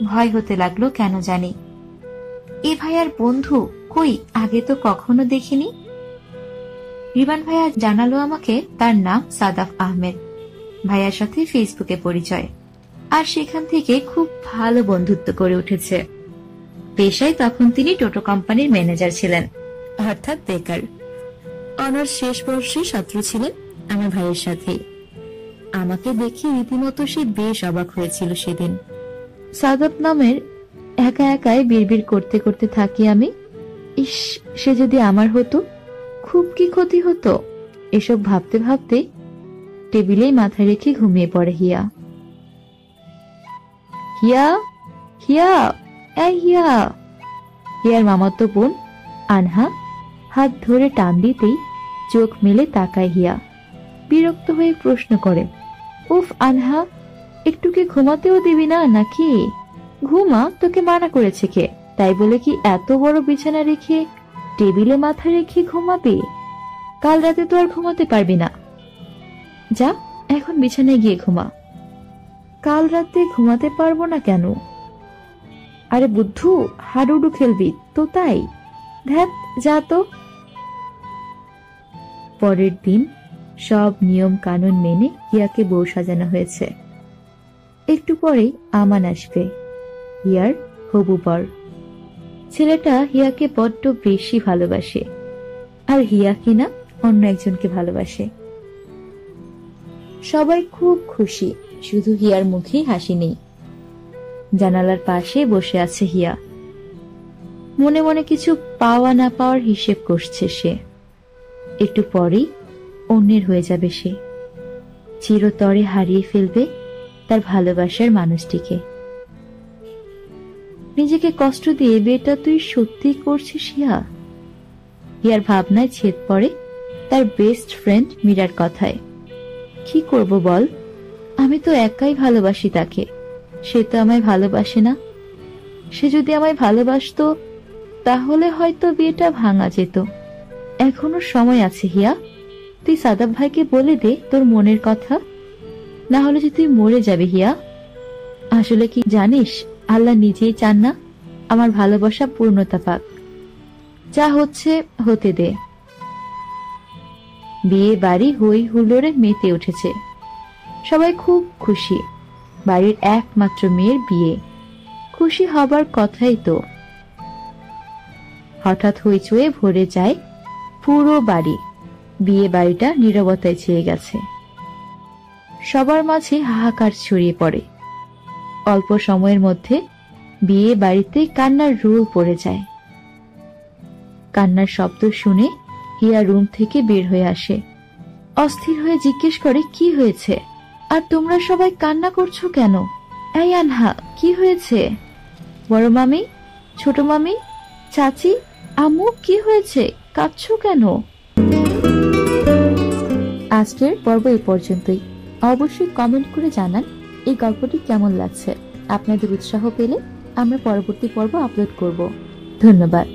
ভয় হতে লাগলো কেন জানি। এ ভাইয়ার বন্ধু কই, আগে তো কখনো দেখিনি। রিবান ভাইয়া জানালো আমাকে তার নাম সাদাফ আহমেদ, ভাইয়ার সাথে ফেসবুকে পরিচয়, আর সেখান থেকে খুব ভালো বন্ধুত্ব করে উঠেছে। পেশায় তখন তিনি টোটো কোম্পানির ম্যানেজার ছিলেন, অর্থাৎ বেকার। অনার্স শেষ বর্ষে ছাত্র ছিলেন আমার ভাইয়ের সাথে। আমাকে দেখে রীতিমতো সে বেশ অবাক হয়েছিল সেদিন। সাদাফ নামের একা একাই বিড়বিড় করতে করতে থাকি আমি, ইস, সে যদি আমার হতো, খুব কি ক্ষতি হতো। এসব ভাবতে ভাবতে টেবিলেই মাথা রেখে ঘুমিয়ে পড়ে হিয়া। হিয়া, হিয়া, এই হিয়া। হিয়ার মামাতো বোন আনহা হাত ধরে টান দিতেই চোখ মেলে তাকায় হিয়া। বিরক্ত হয়ে প্রশ্ন করে, উফ আনহা, একটু কি ঘুমাতেও দিবি না নাকি? ঘুমা, তোকে মানা করেছে কে? তাই বলে কি এত বড় বিছানা রেখে টেবিলে মাথা রেখে ঘুমাবি? কাল রাতে তো আর ঘুমাতে পারবি না। যা, এখন বিছানায় গিয়ে ঘুমা। কাল রাতে ঘুমাতে পারবো না কেন? আরে বুদ্ধু, হাডুডু খেলবি তো তাই? ধ্যাত, যা তো। পরের দিন সব নিয়ম কানুন মেনে হিয়াকে বউ সাজানো হয়েছে। একটু পরেই আমান আসবে, হিয়ার হবু বর। ছেলেটা হিয়াকে বড্ড বেশি ভালোবাসে, আর হিয়া কিনা অন্য একজনকে ভালোবাসে। সবাই খুব খুশি, শুধু হিয়ার মুখে হাসি নেই। জানালার পাশে বসে আছে হিয়া, মনে মনে কিছু পাওয়া না পাওয়ার হিসেব করছে সে। একটু পরেই অন্যের হয়ে যাবে সে, চিরতরে হারিয়ে ফেলবে তার ভালোবাসার মানুষটিকে। নিজেকে কষ্ট দিয়ে বিয়েটা তুই সত্যি করছিস হিয়া? হিয়ার ভাবনায় ছেদ পড়ে তার বেস্ট ফ্রেন্ড মীরার কথায়। কি করব বল, আমি তো একাই ভালোবাসি তাকে, সে তো আমায় ভালোবাসে না। সে যদি আমায় ভালোবাসতো তাহলে হয়তো বিয়েটা ভাঙা যেত। এখনো সময় আছে হিয়া, তুই সাদাব ভাইকে বলে দে তোর মনের কথা, না হলে যে তুই মরে যাবে হিয়া। আসলে কি জানিস, আল্লাহ নিজেই চান না আমার ভালোবাসা পূর্ণতা পাক। যা হচ্ছে হতে দে। বিয়ে বাড়ি হই হুল্লোড়ে মেতে উঠেছে, সবাই খুব খুশি। বাড়ির একমাত্র মেয়ের বিয়ে, খুশি হবার কথাই তো। হঠাৎ হইচয়ে ভরে যায় পুরো বাড়ি। বিয়ে বাড়িটা নীরবতায় ছেয়ে গেছে। সবার মাঝে হাহাকার ছড়িয়ে পড়ে। অল্প সময়ের মধ্যে বিয়ে বাড়িতে কান্নার রোল পড়ে যায়। কান্নার শব্দ শুনে হিয়া রুম থেকে বের হয়ে আসে। অস্থির হয়ে জিজ্ঞেস করে, কি হয়েছে? আর তোমরা সবাই কান্না করছো কেন? এই আনহা, কি হয়েছে? বড় মামি, ছোট মামি, চাচি, আম্মু, কি হয়েছে? কাঁদছো কেন? আজকের পর্ব এই পর্যন্তই। অবশ্যই কমেন্ট করে জানান এই গল্পটি কেমন লাগছে। আপনাদের উৎসাহ পেলে আমরা পরবর্তী পর্ব আপলোড করব। ধন্যবাদ।